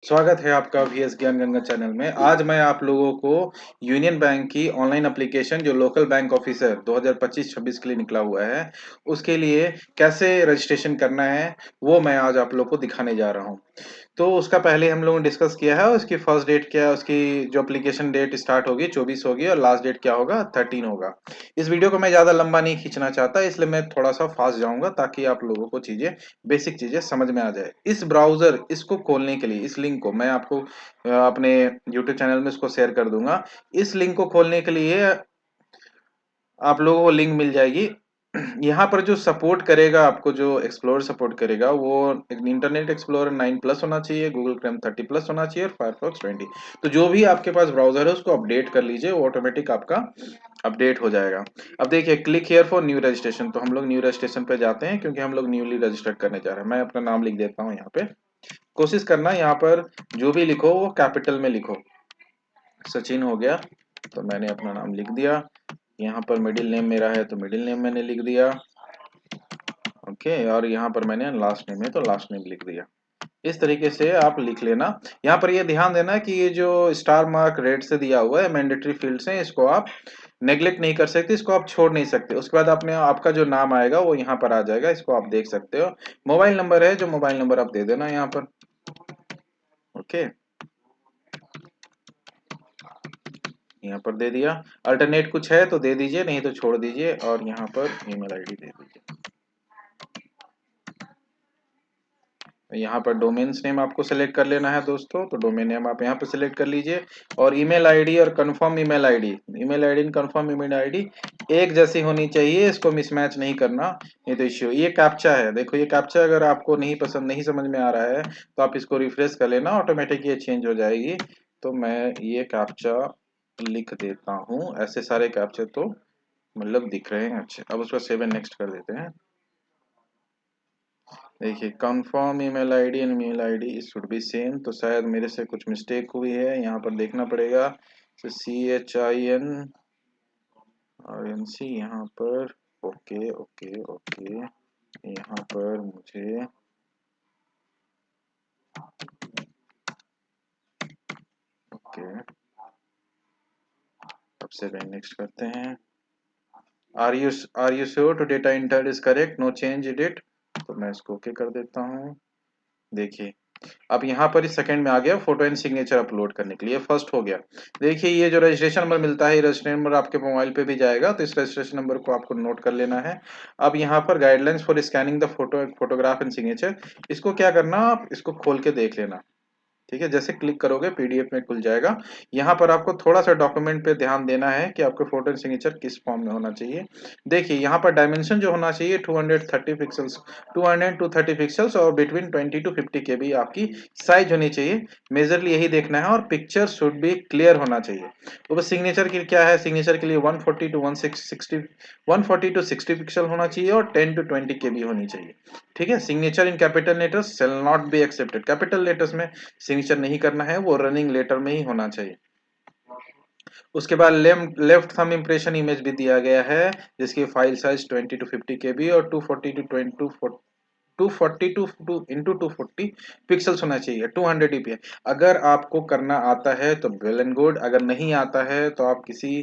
स्वागत है आपका वीएस ज्ञान गंगा चैनल में। आज मैं आप लोगों को यूनियन बैंक की ऑनलाइन एप्लीकेशन जो लोकल बैंक ऑफिसर 2025-26 के लिए निकला हुआ है, उसके लिए कैसे रजिस्ट्रेशन करना है, वो मैं आज आप लोग को दिखाने जा रहा हूँ। तो उसका पहले हम लोगों ने डिस्कस किया है, उसकी फर्स्ट डेट क्या है, उसकी जो एप्लीकेशन डेट स्टार्ट होगी 24 होगी और लास्ट डेट क्या होगा 13 होगा। इस वीडियो को मैं ज़्यादा लंबा नहीं खींचना चाहता, इसलिए मैं थोड़ा सा फास्ट जाऊंगा ताकि आप लोगों को बेसिक चीजें समझ में आ जाए। इस ब्राउजर इसको खोलने के लिए इस लिंक को मैं आपको अपने यूट्यूब चैनल में इसको शेयर कर दूंगा। इस लिंक को खोलने के लिए आप लोगों को लिंक मिल जाएगी। यहाँ पर जो सपोर्ट करेगा, आपको जो एक्सप्लोरर सपोर्ट करेगा वो इंटरनेट एक्सप्लोरर 9 प्लस होना चाहिए, गूगल क्रोम 30 प्लस होना चाहिए और फायरफॉक्स 20। तो जो भी आपके पास ब्राउजर है उसको अपडेट कर लीजिए, वो ऑटोमेटिक आपका अपडेट हो जाएगा। अब देखिए, click here for new registration, तो हम लोग न्यू रजिस्ट्रेशन पे जाते हैं क्योंकि हम लोग न्यूली रजिस्टर्ड करने जा रहे हैं। मैं अपना नाम लिख देता हूँ यहाँ पे। कोशिश करना यहाँ पर जो भी लिखो वो कैपिटल में लिखो। सचिन हो गया तो मैंने अपना नाम लिख दिया। यहाँ पर मिडिल नेम मेरा है तो मिडिल नेम मैंने लिख दिया। ओके, और यहाँ पर मैंने लास्ट नेम है तो लास्ट नेम लिख दिया। इस तरीके से आप लिख लेना। यहाँ पर ये ध्यान देना कि ये जो स्टार मार्क रेड से दिया हुआ है मैंडेटरी फील्ड्स हैं, इसको आप नेग्लेक्ट नहीं कर सकते, इसको आप छोड़ नहीं सकते। उसके बाद आपने आपका जो नाम आएगा वो यहाँ पर आ जाएगा, इसको आप देख सकते हो। मोबाइल नंबर है, जो मोबाइल नंबर आप दे देना यहाँ पर। ओके, यहाँ पर दे दिया। अल्टरनेट कुछ है तो दे दीजिए, नहीं तो छोड़ दीजिए, और यहाँ पर ईमेल आईडी दे दीजिए। यहाँ पर डोमेन्स नेम आपको सेलेक्ट कर लेना है दोस्तों, तो डोमेन नेम आप यहाँ पर सेलेक्ट कर लीजिए। और ईमेल आईडी और confirm email ID, email ID और कंफर्म ईमेल आईडी एक जैसी होनी चाहिए, इसको मिसमैच नहीं करना, नहीं तो इश्यू। ये कैप्चा है, देखो ये कैप्चा अगर आपको नहीं पसंद, नहीं समझ में आ रहा है तो आप इसको रिफ्रेश कर लेना, ऑटोमेटिक ये चेंज हो जाएगी। तो मैं ये कैप्चा लिख देता हूँ। ऐसे सारे कैप्चे तो मतलब दिख रहे हैं अच्छे। अब उसको सेव एंड नेक्स्ट कर देते हैं। देखिए, confirm email ID and mail ID should be same, तो शायद मेरे से कुछ मिस्टेक हुई है, यहाँ पर देखना पड़ेगा। तो CHINRNC यहाँ पर। ओके ओके ओके, यहाँ पर मुझे ओके, अब से नेक्स्ट करते हैं। Are you sure to data enter is correct, no change it. तो मैं इसको ओके कर देता हूँ। देखिए, अब यहाँ पर इस सेकंड में आ गया फोटो एंड सिग्नेचर अपलोड करने के लिए, फर्स्ट हो गया। देखिए, ये जो रजिस्ट्रेशन नंबर मिलता है, ये रजिस्ट्रेशन नंबर आपके मोबाइल पे भी जाएगा, तो इस रजिस्ट्रेशन नंबर को आपको नोट कर लेना है। अब यहाँ पर guidelines for scanning the photograph and signature, इसको क्या करना, आप इसको खोल के देख लेना। ठीक है, जैसे क्लिक करोगे पीडीएफ में खुल जाएगा। यहाँ पर आपको थोड़ा सा डॉक्यूमेंट पे ध्यान देना है कि आपके फोटो एंड सिग्नेचर किस फॉर्म में होना चाहिए। देखिए, यहाँ पर डायमेंशन जो होना चाहिए 230 पिक्सल्स, 200 टू 30 पिक्सल्स, और बिटवीन 20 टू 50 के बी आपकी साइज होनी चाहिए। मेजरली यही देखना है, और पिक्चर शुड बी क्लियर होना चाहिए। तो सिग्नेचर की क्या है, सिग्नेचर के लिए 140 टू 160 140 टू 60 पिक्सल होना चाहिए और 10 टू 20 के बी होनी चाहिए। ठीक है, signature in capital letters shall not be accepted, capital letters में सिग्नेचर नहीं करना है, वो रनिंग लेटर में ही होना चाहिए। उसके बाद लेफ्ट थंब इम्प्रेशन इमेज भी दिया गया है, जिसकी फाइल साइज 20 टू 50 केबी और 240 टू 20 240 टू इंटू 240 पिक्सल्स होना चाहिए, 200 dpi। अगर आपको करना आता है तो वेल एंड गुड, अगर नहीं आता है तो आप किसी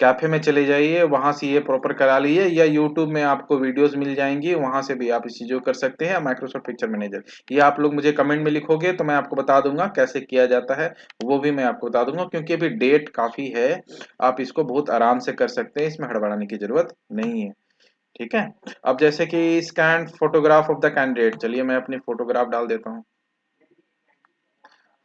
कैफे में चले जाइए, वहां से ये प्रॉपर करा लीजिए, या यूट्यूब में आपको वीडियोस मिल जाएंगी, वहां से भी आप इस चीजों कर सकते हैं। माइक्रोसॉफ्ट पिक्चर मैनेजर, ये आप लोग मुझे कमेंट में लिखोगे तो मैं आपको बता दूंगा कैसे किया जाता है, वो भी मैं आपको बता दूंगा, क्योंकि अभी डेट काफी है। आप इसको बहुत आराम से कर सकते हैं, इसमें हड़बड़ाने की जरूरत नहीं है। ठीक है, अब जैसे कि scan photograph of the candidate, चलिए मैं अपनी फोटोग्राफ डाल देता हूँ।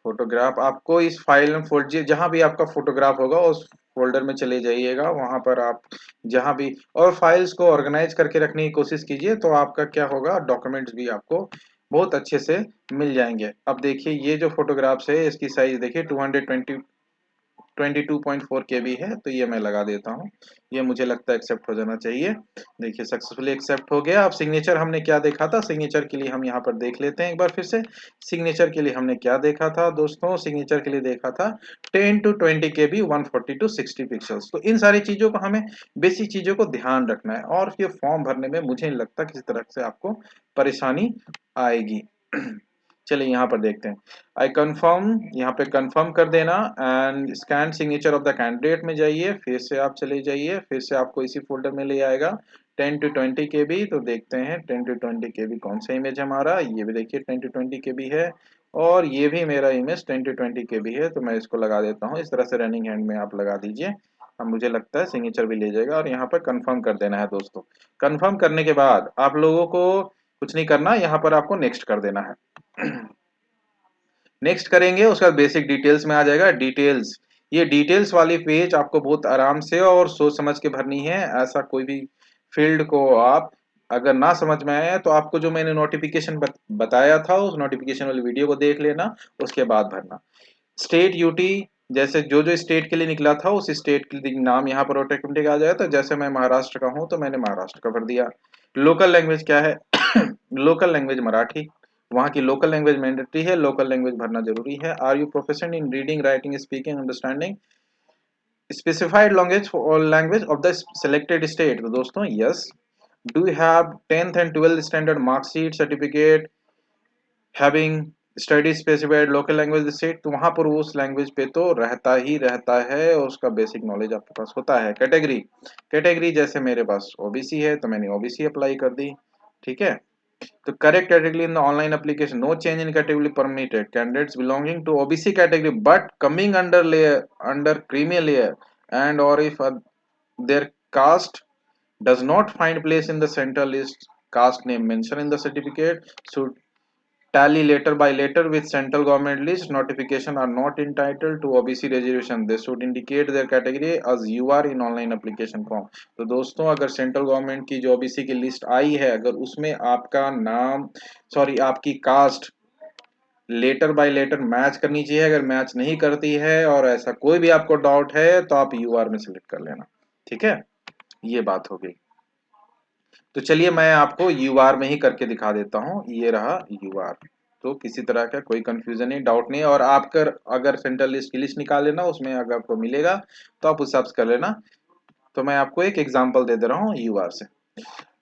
फोटोग्राफ आपको इस फाइल में फोल्ड, जहां भी आपका फोटोग्राफ होगा उस फोल्डर में चले जाइएगा, वहां पर आप जहां भी, और फाइल्स को ऑर्गेनाइज करके रखने की कोशिश कीजिए, तो आपका क्या होगा, डॉक्यूमेंट्स भी आपको बहुत अच्छे से मिल जाएंगे। अब देखिए, ये जो फोटोग्राफ्स है इसकी साइज देखिए 22.4 केबी है, तो ये मैं लगा देता हूँ। ये मुझे लगता है एक्सेप्ट हो जाना चाहिए। देखिए, सक्सेसफुली एक्सेप्ट हो गया। अब सिग्नेचर हमने क्या देखा था, सिग्नेचर के लिए हम यहाँ पर देख लेते हैं एक बार फिर से। सिग्नेचर के लिए हमने क्या देखा था दोस्तों, सिग्नेचर के लिए देखा था 10 टू 20 केबी, 140 टू 60 पिक्सल्स। तो इन सारी चीजों को हमें, बेसिक चीजों को ध्यान रखना है, और ये फॉर्म भरने में मुझे नहीं लगता किसी तरह से आपको परेशानी आएगी। चलिए यहाँ पर देखते हैं। आई कंफर्म, यहाँ पे कंफर्म कर देना and scan signature of the candidate में जाइए, फिर से आप चले जाइए, फिर से आपको इसी फोल्डर में ले आएगा 10 to 20 KB। तो देखते हैं 10 to 20 KB कौन सा इमेज हमारा, ये भी देखिए 10 to 20 KB है, और ये भी मेरा इमेज 10 to 20 KB है। तो मैं इसको लगा देता हूँ, इस तरह से रनिंग हैंड में आप लगा दीजिए। अब मुझे लगता है सिग्नेचर भी ले जाएगा, और यहाँ पर कंफर्म कर देना है दोस्तों। कंफर्म करने के बाद आप लोगों को कुछ नहीं करना, यहाँ पर आपको नेक्स्ट कर देना है। नेक्स्ट करेंगे, उसका बेसिक डिटेल्स में आ जाएगा डिटेल्स। ये डिटेल्स वाली पेज आपको बहुत आराम से और सोच समझ के भरनी है। ऐसा कोई भी फील्ड को आप अगर ना समझ में आए तो आपको जो मैंने नोटिफिकेशन बताया था, उस नोटिफिकेशन वाली वीडियो को देख लेना, उसके बाद भरना। स्टेट यूटी, जैसे जो जो स्टेट के लिए निकला था उस स्टेट के नाम यहाँ पर ऑटोमेटिक आ जाए। तो जैसे मैं महाराष्ट्र का हूँ तो मैंने महाराष्ट्र का भर दिया। लोकल लैंग्वेज क्या है? लोकल लैंग्वेज मराठी, वहाँ की लोकल लैंग्वेज मैंडेटरी है, लोकल लैंग्वेज भरना जरूरी है। Are you proficient in reading writing speaking understanding specified language of the selected state? तो दोस्तों yes. Do you have 10th and 12th standard mark sheet certificate having study specified local language state? तो वहां पर उस language पे तो रहता ही रहता है, और उसका बेसिक नॉलेज आपके पास होता है। कैटेगरी, कैटेगरी जैसे मेरे पास ओबीसी है तो मैंने ओबीसी अप्लाई कर दी, ठीक है। तो correct category in the online application, no change in category permitted. Candidates belonging to OBC category but coming under layer, under creamy layer, and or if their caste does not find place in the central list, caste name mentioned in the certificate should tally letter by letter with central government list. Notification are not entitled to OBC reservation. They should indicate their category as UR in online application form. तो दोस्तों अगर central government की जो OBC की list आई है, अगर उसमें आपका नाम, सॉरी आपकी caste letter by letter match करनी चाहिए। अगर मैच नहीं करती है और ऐसा कोई भी आपको डाउट है तो आप यूआर में सिलेक्ट कर लेना, ठीक है। ये बात हो गई। तो चलिए मैं आपको यूआर में ही करके दिखा देता हूँ। ये रहा यूआर। तो किसी तरह का कोई कंफ्यूजन नहीं, डाउट नहीं। और आप अगर सेंट्रल लिस्ट की लिस्ट निकाल लेना, उसमें अगर आपको मिलेगा तो आप उस हिसाब से कर लेना। तो मैं आपको एक एग्जांपल दे रहा हूँ यूआर से।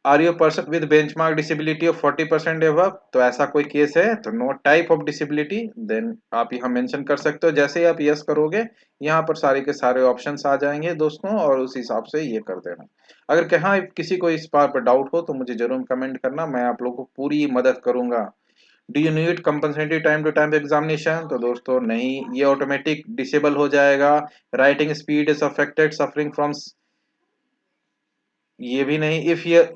Are you person with benchmark disability of 40% above? तो ऐसा कोई केस है तो no type of disability, then आप यहाँ मेंशन कर सकते हो। जैसे ही आप यस करोगे, यहाँ पर सारे के सारे ऑप्शंस आ जाएंगे दोस्तों, और उस हिसाब से ये कर देना। अगर कहाँ किसी को इस बात पर डाउट हो तो मुझे जरूर कमेंट करना, मैं आप लोगों को पूरी मदद करूंगा। Do you need compensatory time to time examination? तो दोस्तों नहीं, ये ऑटोमेटिक डिसेबल हो जाएगा। Writing speed is affected suffering from, ये भी नहीं।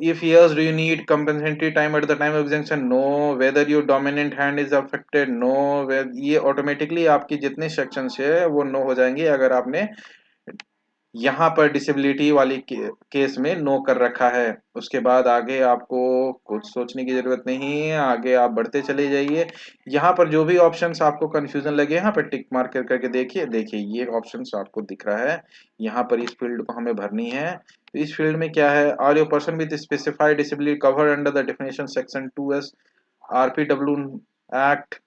if yes do you need compensatory time at the time of examination? no. whether your dominant hand is affected? no. ये ऑटोमेटिकली आपकी जितने सेक्शंस है वो नो हो जाएंगे अगर आपने यहाँ पर डिसेबिलिटी वाली केस में नो कर रखा है। उसके बाद आगे आपको कुछ सोचने की जरूरत नहीं है, आगे आप बढ़ते चले जाइए। यहाँ पर जो भी ऑप्शंस आपको कंफ्यूजन लगे, यहाँ पर टिक मार्क करके देखिए। देखिए ये ऑप्शंस आपको दिख रहा है, यहाँ पर इस फील्ड को हमें भरनी है। तो इस फील्ड में क्या है? Are you person with specified disability covered under the definition section 2S RPWD act,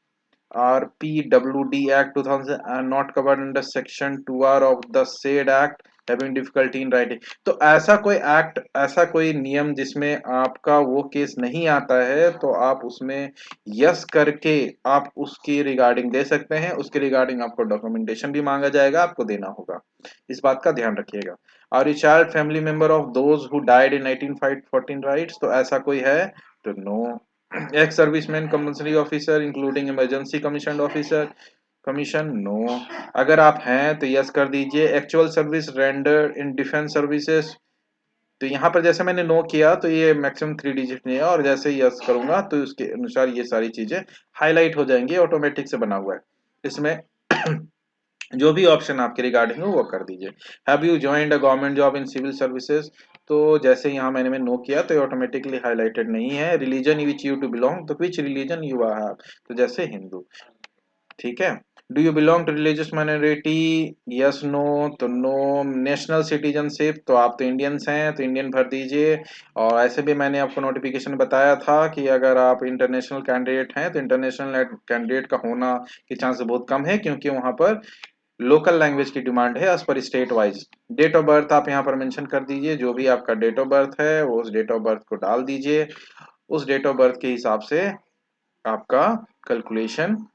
RPWD Act 2000 and not covered under section 2R of the said act, having difficulty in writing? तो ऐसा कोई act, ऐसा कोई नियम जिसमें आपका वो case नहीं आता है, तो आप उसमें यस करके आप उसकी रिगार्डिंग दे सकते हैं। उसके रिगार्डिंग आपको डॉक्यूमेंटेशन भी मांगा जाएगा, आपको देना होगा। इस बात का ध्यान रखिएगा। Are you child family member of those who died in 1914 riots? तो ऐसा कोई है तो no. Ex serviceman compulsory officer including emergency commission officer commission? No. अगर आप हैं तो यस कर दीजिए। Actual service render in defence services? तो यहाँ पर जैसे मैंने नो किया तो ये मैक्सिमम 3 डिजिट नहीं है, और जैसे ही यस करूंगा तो उसके अनुसार ये सारी चीजें हाईलाइट हो जाएंगी, ऑटोमेटिक से बना हुआ है इसमें। जो भी ऑप्शन आपके रिगार्डिंग हो वो कर दीजिए। Have you joined a government job in civil services? तो जैसे यहाँ मैंने नो किया तो ऑटोमेटिकली हाईलाइटेड नहीं है। Religion which you to belong? तो विच रिलीजन यू आर? तो जैसे हिंदू, ठीक है। Do you belong to religious minority? Yes no. तो नो। National citizenship? तो आप तो इंडियंस हैं तो इंडियन भर दीजिए। और ऐसे भी मैंने आपको नोटिफिकेशन बताया था कि अगर आप इंटरनेशनल कैंडिडेट हैं तो इंटरनेशनल कैंडिडेट का होना के चांस बहुत कम है, क्योंकि वहां पर लोकल लैंग्वेज की डिमांड है as per state wise. Date of birth आप यहाँ पर मेंशन कर दीजिए, जो भी आपका डेट ऑफ बर्थ है वो उस डेट ऑफ बर्थ को डाल दीजिए। उस डेट ऑफ बर्थ के हिसाब से आपका कैलकुलेशन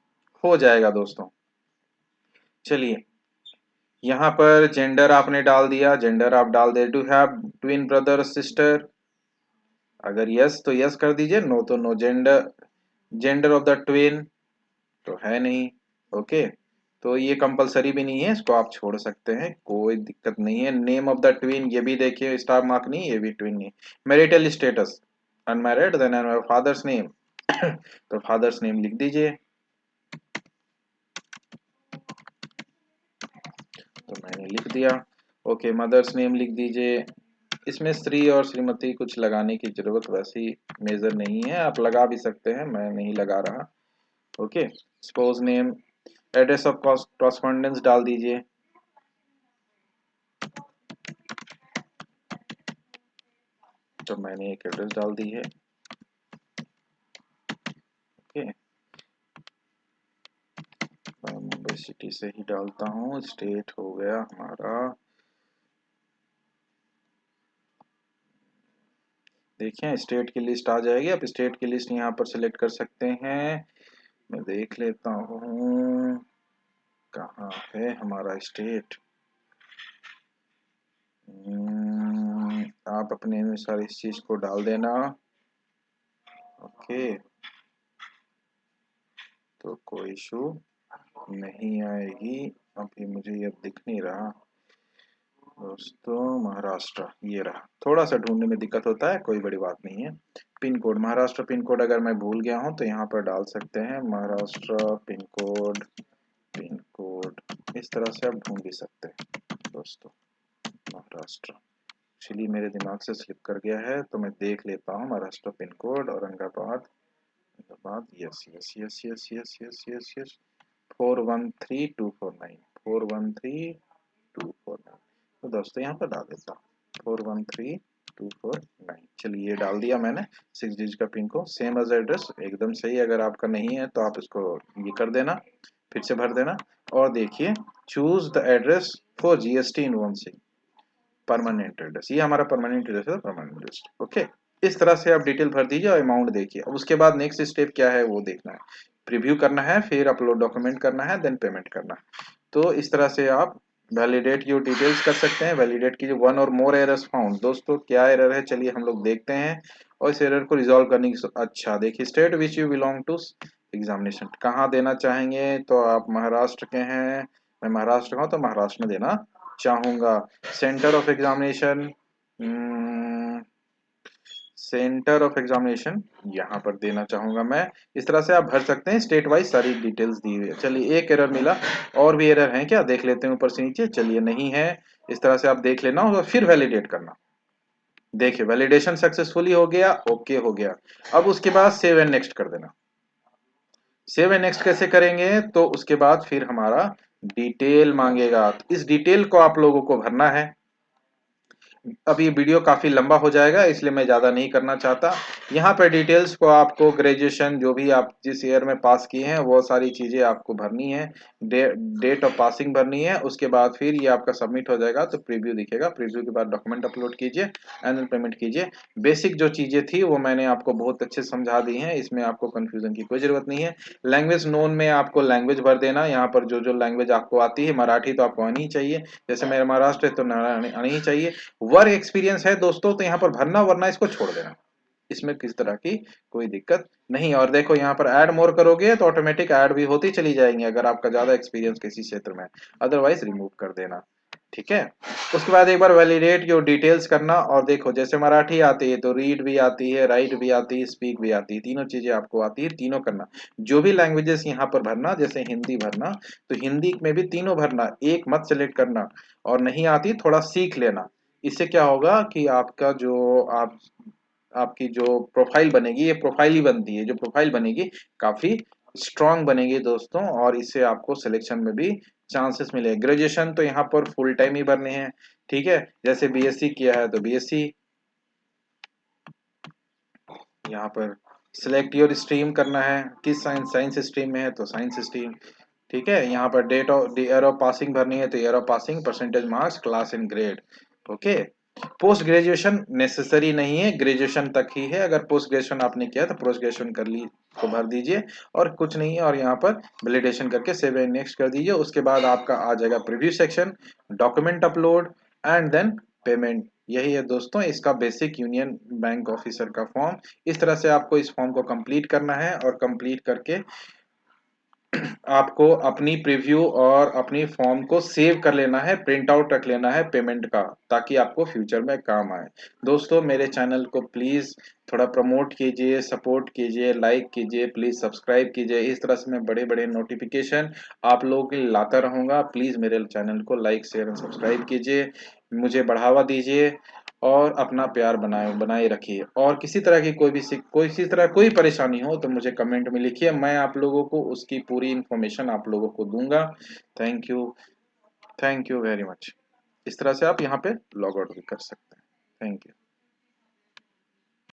हो जाएगा दोस्तों। चलिए, यहाँ पर जेंडर आपने डाल दिया, जेंडर आप डाल दे, do have twin brother sister, अगर यस तो यस कर दीजिए, नो तो no. Gender, gender of the twin तो है नहीं। ओके, तो ये कंपलसरी भी नहीं है, इसको आप छोड़ सकते हैं, कोई दिक्कत नहीं है। नेम ऑफ द ट्विन ये भी देखिए, स्टार मार्क नहीं, ये भी ट्विन नहीं। Marital status unmarried, then father's name तो फादर्स नेम लिख दीजिए, तो मैंने लिख दिया। ओके, मदर्स नेम लिख दीजिए। इसमें श्री और श्रीमती कुछ लगाने की जरूरत वैसी मेजर नहीं है, आप लगा भी सकते हैं, मैं नहीं लगा रहा। Okay, suppose name, address of correspondence डाल दीजिए, तो मैंने एक एड्रेस डाल दी है। ओके, मैं मुंबई सिटी से ही डालता हूँ। स्टेट हो गया हमारा, देखिए स्टेट की लिस्ट आ जाएगी, आप स्टेट की लिस्ट यहाँ पर सिलेक्ट कर सकते हैं। मैं देख लेता हूँ कहाँ है हमारा स्टेट। आप अपने अनुसार इस चीज को डाल देना। ओके, तो कोई इशू नहीं आएगी। अभी मुझे ये दिख नहीं रहा दोस्तों, महाराष्ट्र ये रहा। थोड़ा सा ढूंढने में दिक्कत होता है, कोई बड़ी बात नहीं है। Pin code, Maharashtra pin code अगर मैं भूल गया हूँ तो यहाँ पर डाल सकते हैं Maharashtra pin code, pin code इस तरह से आप ढूंढ भी सकते हैं दोस्तों। महाराष्ट्र एक्चुअली मेरे दिमाग से स्लिप कर गया है, तो मैं देख लेता हूँ। Maharashtra pin code, Aurangabad, Aurangabad, yes yes yes yes yes yes yes yes, 413249, 413249। तो दोस्तों यहाँ पर डाल देता हूँ 413249। चलिए ये डाल दिया मैंने 6 डिजिट का पिन को, सेम एज एड्रेस, एकदम सही। अगर आपका नहीं है तो आप इसको ये कर देना, फिर से भर देना। और देखिए, choose the address for GST in one C, permanent address, ये हमारा परमानेंट एड्रेस है, परमानेंट एड्रेस। ओके, इस तरह से आप डिटेल भर दीजिए और अमाउंट देखिए। अब उसके बाद नेक्स्ट स्टेप क्या है वो देखना है, प्रीव्यू करना है, फिर अपलोड डॉक्यूमेंट करना है, देन पेमेंट करना है। तो इस तरह से आप वैलिडेट योर डिटेल्स कर सकते हैं। वैलिडेट कीजिए, वन और मोर एरर्स फाउंड। दोस्तों क्या एरर है, चलिए हम लोग देखते हैं और इस एरर को रिजॉल्व करने की अच्छा देखिए, state which you belong to examination, कहाँ देना चाहेंगे, तो आप महाराष्ट्र के हैं, मैं महाराष्ट्र का हूँ तो महाराष्ट्र में देना चाहूंगा। Centre of examination, centre of examination यहाँ पर देना चाहूंगा मैं। इस तरह से आप भर सकते हैं, स्टेट वाइज सारी डिटेल्स दी हुई है। चलिए एक एरर मिला, और भी एरर है क्या देख लेते हैं ऊपर से नीचे। चलिए नहीं है, इस तरह से आप देख लेना और फिर वैलिडेट करना। देखिए वैलिडेशन सक्सेसफुली हो गया, ओके हो गया। अब उसके बाद सेव एंड नेक्स्ट कर देना। सेव एंड नेक्स्ट कैसे करेंगे, तो उसके बाद फिर हमारा डिटेल मांगेगा, तो इस डिटेल को आप लोगों को भरना है। अब ये वीडियो काफी लंबा हो जाएगा, इसलिए मैं ज्यादा नहीं करना चाहता। यहाँ पे डिटेल्स को आपको ग्रेजुएशन जो भी आप जिस ईयर में पास किए हैं वो सारी चीजें आपको भरनी है। डेट ऑफ पासिंग भरनी है। उसके बाद फिर ये आपका सबमिट हो जाएगा तो प्रीव्यू दिखेगा। प्रीव्यू के बाद डॉक्यूमेंट अपलोड कीजिए, एनुअल पेमेंट कीजिए। बेसिक जो चीजें थी वो मैंने आपको बहुत अच्छे समझा दी हैं, इसमें आपको कंफ्यूजन की कोई जरूरत नहीं है। लैंग्वेज नोन में आपको लैंग्वेज भर देना। यहाँ पर जो जो लैंग्वेज आपको आती है, मराठी तो आपको आनी ही चाहिए, जैसे मेरा महाराष्ट्र है तो आनी ही चाहिए। वर्क एक्सपीरियंस है दोस्तों तो यहाँ पर भरना, वरना इसको छोड़ देना, इसमें किस तरह की कोई दिक्कत नहीं। और देखो यहाँ पर ऐड मोर करोगे तो ऑटोमेटिक ऐड भी होती चली जाएंगी अगर आपका ज्यादा एक्सपीरियंस किसी क्षेत्र में, अदरवाइज रिमूव कर देना। ठीक है, उसके बाद एक बार वैलिडेट योर डिटेल्स करना। और देखो जैसे मराठी आती है तो रीड भी आती है, राइट भी आती है, स्पीक भी आती है, तीनों चीजें आपको आती है, तीनों करना। जो भी लैंग्वेजेस यहाँ पर भरना, जैसे हिंदी भरना तो हिंदी में भी तीनों भरना, एक मत सेलेक्ट करना। और नहीं आती थोड़ा सीख लेना। इससे क्या होगा कि आपका जो आपकी जो प्रोफाइल बनेगी, ये प्रोफाइल ही बनती है, जो प्रोफाइल बनेगी काफी स्ट्रांग बनेगी दोस्तों, और इससे आपको सिलेक्शन में भी चांसेस मिले। ग्रेजुएशन तो यहाँ पर फुल टाइम ही भरने हैं। ठीक है, जैसे बीएससी किया है तो बीएससी, यहाँ पर सिलेक्ट योर स्ट्रीम करना है, किस साइंस साइंस स्ट्रीम में है तो साइंस स्ट्रीम। ठीक है, यहाँ पर date of year of passing भरनी है तो year of passing, percentage marks, class and grade. Okay, post graduation necessary नहीं है, ग्रेजुएशन तक ही है। अगर पोस्ट ग्रेजुएशन आपने किया तो पोस्ट ग्रेजुएशन कर ली तो भर दीजिए और कुछ नहीं है। और यहाँ पर वैलिडेशन करके सेव एंड नेक्स्ट कर दीजिए। उसके बाद आपका आ जाएगा preview section, document upload and then payment. यही है दोस्तों इसका बेसिक यूनियन बैंक ऑफिसर का फॉर्म। इस तरह से आपको इस फॉर्म को कंप्लीट करना है और कंप्लीट करके आपको अपनी प्रीव्यू और अपनी फॉर्म को सेव कर लेना है, प्रिंट आउट रख लेना है पेमेंट का, ताकि आपको फ्यूचर में काम आए। दोस्तों मेरे चैनल को प्लीज थोड़ा प्रमोट कीजिए, सपोर्ट कीजिए, लाइक कीजिए, प्लीज सब्सक्राइब कीजिए। इस तरह से मैं बड़े बड़े नोटिफिकेशन आप लोगों के लिए लाता रहूंगा। प्लीज मेरे चैनल को लाइक शेयर एंड सब्सक्राइब कीजिए, मुझे बढ़ावा दीजिए और अपना प्यार बनाए बनाए रखिए। और किसी तरह की कोई किसी तरह कोई परेशानी हो तो मुझे कमेंट में लिखिए, मैं आप लोगों को उसकी पूरी इंफॉर्मेशन आप लोगों को दूंगा। Thank you, thank you very much. इस तरह से आप यहाँ पे लॉग आउट भी कर सकते हैं। Thank you.